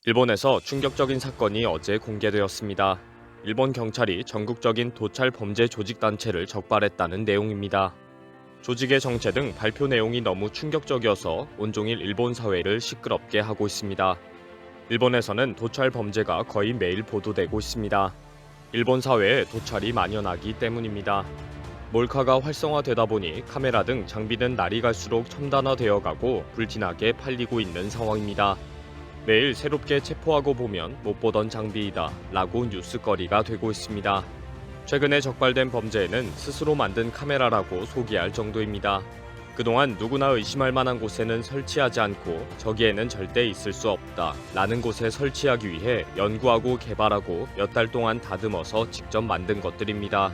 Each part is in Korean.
일본에서 충격적인 사건이 어제 공개되었습니다. 일본 경찰이 전국적인 도찰 범죄 조직 단체를 적발했다는 내용입니다. 조직의 정체 등 발표 내용이 너무 충격적이어서 온종일 일본 사회를 시끄럽게 하고 있습니다. 일본에서는 도찰 범죄가 거의 매일 보도되고 있습니다. 일본 사회에 도찰이 만연하기 때문입니다. 몰카가 활성화되다 보니 카메라 등 장비는 날이 갈수록 첨단화되어 가고 불티나게 팔리고 있는 상황입니다. 매일 새롭게 체포하고 보면 못 보던 장비이다 라고 뉴스거리가 되고 있습니다. 최근에 적발된 범죄에는 스스로 만든 카메라라고 소개할 정도입니다. 그동안 누구나 의심할 만한 곳에는 설치하지 않고 저기에는 절대 있을 수 없다 라는 곳에 설치하기 위해 연구하고 개발하고 몇 달 동안 다듬어서 직접 만든 것들입니다.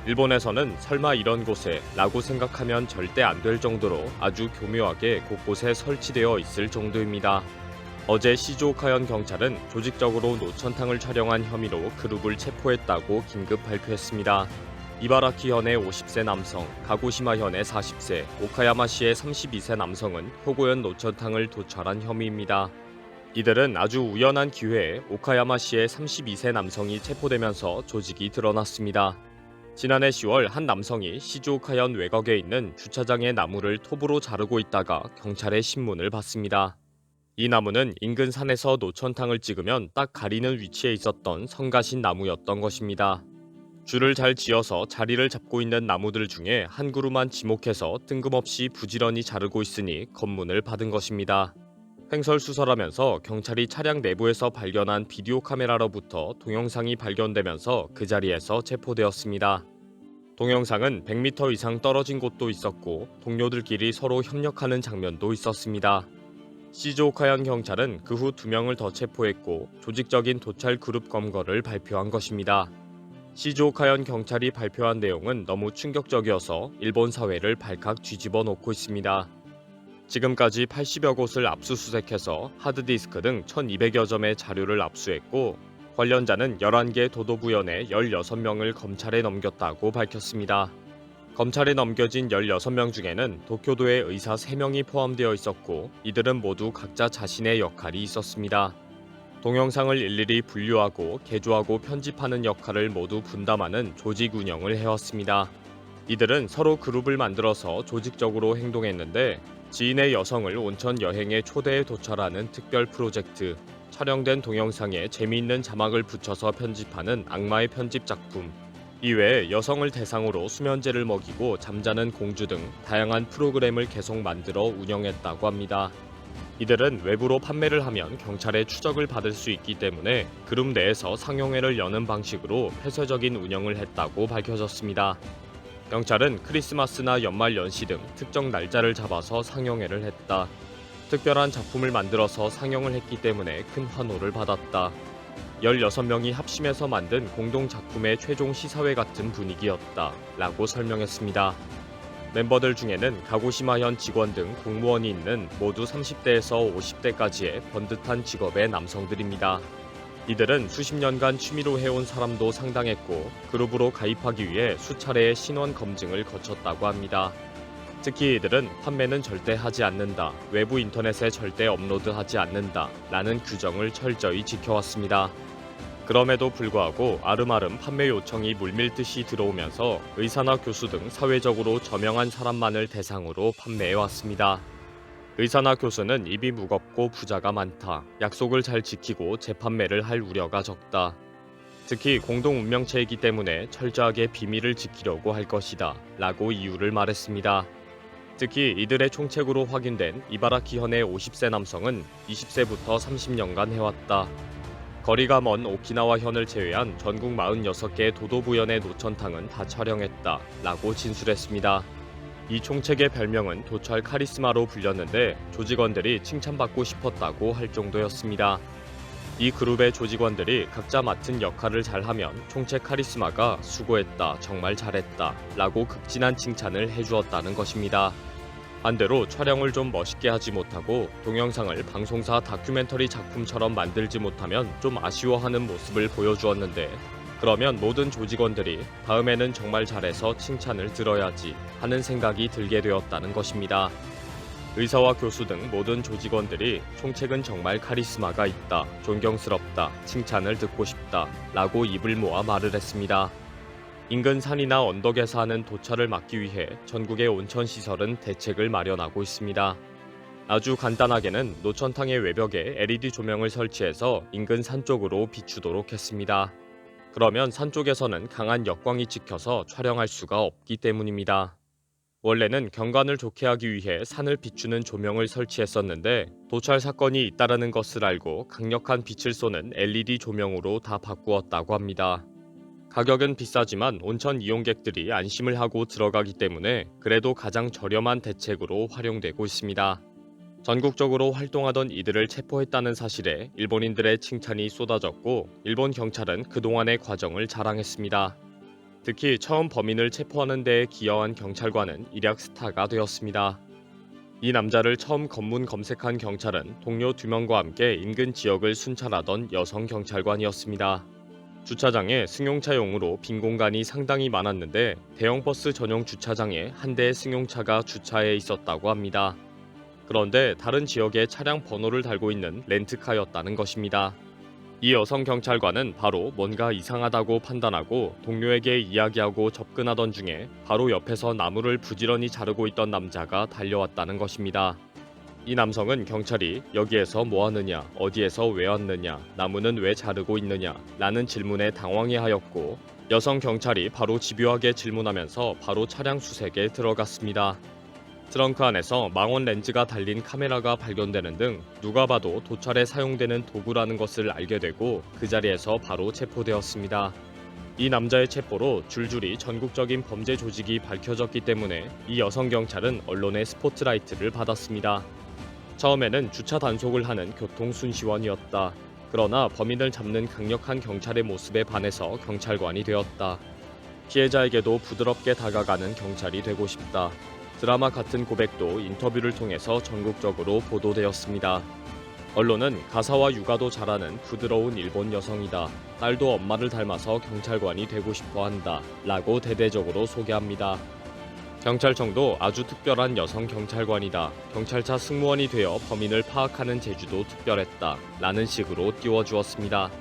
일본에서는 설마 이런 곳에 라고 생각하면 절대 안 될 정도로 아주 교묘하게 곳곳에 설치되어 있을 정도입니다. 어제 시즈오카현 경찰은 조직적으로 노천탕을 촬영한 혐의로 그룹을 체포했다고 긴급 발표했습니다. 이바라키현의 50세 남성, 가고시마현의 40세, 오카야마시의 32세 남성은 효고현 노천탕을 도찰한 혐의입니다. 이들은 아주 우연한 기회에 오카야마시의 32세 남성이 체포되면서 조직이 드러났습니다. 지난해 10월 한 남성이 시즈오카현 외곽에 있는 주차장의 나무를 톱으로 자르고 있다가 경찰의 신문을 받습니다. 이 나무는 인근 산에서 노천탕을 찍으면 딱 가리는 위치에 있었던 성가신 나무였던 것입니다. 줄을 잘 지어서 자리를 잡고 있는 나무들 중에 한 그루만 지목해서 뜬금없이 부지런히 자르고 있으니 검문을 받은 것입니다. 횡설수설하면서 경찰이 차량 내부에서 발견한 비디오 카메라로부터 동영상이 발견되면서 그 자리에서 체포되었습니다. 동영상은 100m 이상 떨어진 곳도 있었고 동료들끼리 서로 협력하는 장면도 있었습니다. 시즈오카현 경찰은 그 후 2명을 더 체포했고 조직적인 도찰 그룹 검거를 발표한 것입니다. 시즈오카현 경찰이 발표한 내용은 너무 충격적이어서 일본 사회를 발칵 뒤집어 놓고 있습니다. 지금까지 80여 곳을 압수수색해서 하드디스크 등 1200여 점의 자료를 압수했고 관련자는 11개 도도부현의 16명을 검찰에 넘겼다고 밝혔습니다. 검찰에 넘겨진 16명 중에는 도쿄도의 의사 3명이 포함되어 있었고 이들은 모두 각자 자신의 역할이 있었습니다. 동영상을 일일이 분류하고 개조하고 편집하는 역할을 모두 분담하는 조직 운영을 해왔습니다. 이들은 서로 그룹을 만들어서 조직적으로 행동했는데 지인의 여성을 온천 여행에 초대해 도찰하는 특별 프로젝트, 촬영된 동영상에 재미있는 자막을 붙여서 편집하는 악마의 편집 작품, 이외에 여성을 대상으로 수면제를 먹이고 잠자는 공주 등 다양한 프로그램을 계속 만들어 운영했다고 합니다. 이들은 외부로 판매를 하면 경찰의 추적을 받을 수 있기 때문에 그룹 내에서 상용회를 여는 방식으로 폐쇄적인 운영을 했다고 밝혀졌습니다. 경찰은 크리스마스나 연말 연시 등 특정 날짜를 잡아서 상영회를 했다. 특별한 작품을 만들어서 상영을 했기 때문에 큰 환호를 받았다. 16명이 합심해서 만든 공동작품의 최종 시사회 같은 분위기였다 라고 설명했습니다. 멤버들 중에는 가고시마현 직원 등 공무원이 있는 모두 30대에서 50대까지의 번듯한 직업의 남성들입니다. 이들은 수십 년간 취미로 해온 사람도 상당했고 그룹으로 가입하기 위해 수차례의 신원 검증을 거쳤다고 합니다. 특히 이들은 판매는 절대 하지 않는다, 외부 인터넷에 절대 업로드하지 않는다 라는 규정을 철저히 지켜왔습니다. 그럼에도 불구하고 아름아름 판매 요청이 물밀듯이 들어오면서 의사나 교수 등 사회적으로 저명한 사람만을 대상으로 판매해왔습니다. 의사나 교수는 입이 무겁고 부자가 많다, 약속을 잘 지키고 재판매를 할 우려가 적다. 특히 공동 운명체이기 때문에 철저하게 비밀을 지키려고 할 것이다 라고 이유를 말했습니다. 특히 이들의 총책으로 확인된 이바라키현의 50세 남성은 20세부터 30년간 해왔다. 거리가 먼 오키나와현을 제외한 전국 46개 도도부현의 노천탕은 다 촬영했다 라고 진술했습니다. 이 총책의 별명은 도찰 카리스마로 불렸는데 조직원들이 칭찬받고 싶었다고 할 정도였습니다. 이 그룹의 조직원들이 각자 맡은 역할을 잘하면 총책 카리스마가 수고했다, 정말 잘했다 라고 극진한 칭찬을 해주었다는 것입니다. 반대로 촬영을 좀 멋있게 하지 못하고 동영상을 방송사 다큐멘터리 작품처럼 만들지 못하면 좀 아쉬워하는 모습을 보여주었는데 그러면 모든 조직원들이 다음에는 정말 잘해서 칭찬을 들어야지 하는 생각이 들게 되었다는 것입니다. 의사와 교수 등 모든 조직원들이 총책은 정말 카리스마가 있다, 존경스럽다, 칭찬을 듣고 싶다 라고 입을 모아 말을 했습니다. 인근 산이나 언덕에서 하는 도찰을 막기 위해 전국의 온천시설은 대책을 마련하고 있습니다. 아주 간단하게는 노천탕의 외벽에 LED 조명을 설치해서 인근 산 쪽으로 비추도록 했습니다. 그러면 산 쪽에서는 강한 역광이 찍혀서 촬영할 수가 없기 때문입니다. 원래는 경관을 좋게 하기 위해 산을 비추는 조명을 설치했었는데 도찰 사건이 잇따르는 것을 알고 강력한 빛을 쏘는 LED 조명으로 다 바꾸었다고 합니다. 가격은 비싸지만 온천 이용객들이 안심을 하고 들어가기 때문에 그래도 가장 저렴한 대책으로 활용되고 있습니다. 전국적으로 활동하던 이들을 체포했다는 사실에 일본인들의 칭찬이 쏟아졌고 일본 경찰은 그동안의 과정을 자랑했습니다. 특히 처음 범인을 체포하는 데에 기여한 경찰관은 일약 스타가 되었습니다. 이 남자를 처음 검문 검색한 경찰은 동료 2명과 함께 인근 지역을 순찰하던 여성 경찰관이었습니다. 주차장에 승용차용으로 빈 공간이 상당히 많았는데 대형 버스 전용 주차장에 한 대의 승용차가 주차해 있었다고 합니다. 그런데 다른 지역에 차량 번호를 달고 있는 렌트카였다는 것입니다. 이 여성 경찰관은 바로 뭔가 이상하다고 판단하고 동료에게 이야기하고 접근하던 중에 바로 옆에서 나무를 부지런히 자르고 있던 남자가 달려왔다는 것입니다. 이 남성은 경찰이 여기에서 뭐 하느냐, 어디에서 왜 왔느냐, 나무는 왜 자르고 있느냐 라는 질문에 당황해하였고 여성 경찰이 바로 집요하게 질문하면서 바로 차량 수색에 들어갔습니다. 트렁크 안에서 망원 렌즈가 달린 카메라가 발견되는 등 누가 봐도 도찰에 사용되는 도구라는 것을 알게 되고 그 자리에서 바로 체포되었습니다. 이 남자의 체포로 줄줄이 전국적인 범죄 조직이 밝혀졌기 때문에 이 여성 경찰은 언론의 스포트라이트를 받았습니다. 처음에는 주차 단속을 하는 교통순시원이었다. 그러나 범인을 잡는 강력한 경찰의 모습에 반해서 경찰관이 되었다. 피해자에게도 부드럽게 다가가는 경찰이 되고 싶다. 드라마 같은 고백도 인터뷰를 통해서 전국적으로 보도되었습니다. 언론은 가사와 육아도 잘하는 부드러운 일본 여성이다. 딸도 엄마를 닮아서 경찰관이 되고 싶어 한다. 라고 대대적으로 소개합니다. 경찰청도 아주 특별한 여성 경찰관이다. 경찰차 승무원이 되어 범인을 파악하는 재주도 특별했다. 라는 식으로 띄워주었습니다.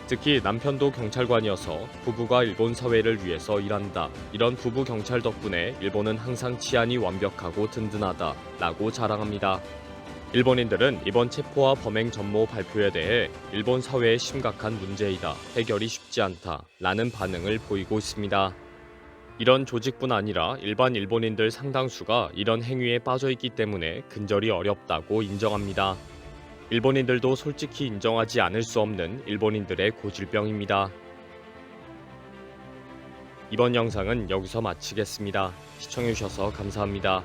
특히 남편도 경찰관이어서 부부가 일본 사회를 위해서 일한다. 이런 부부 경찰 덕분에 일본은 항상 치안이 완벽하고 든든하다. 라고 자랑합니다. 일본인들은 이번 체포와 범행 전모 발표에 대해 일본 사회의 심각한 문제이다. 해결이 쉽지 않다. 라는 반응을 보이고 있습니다. 이런 조직뿐 아니라 일반 일본인들 상당수가 이런 행위에 빠져 있기 때문에 근절이 어렵다고 인정합니다. 일본인들도 솔직히 인정하지 않을 수 없는 일본인들의 고질병입니다. 이번 영상은 여기서 마치겠습니다. 시청해주셔서 감사합니다.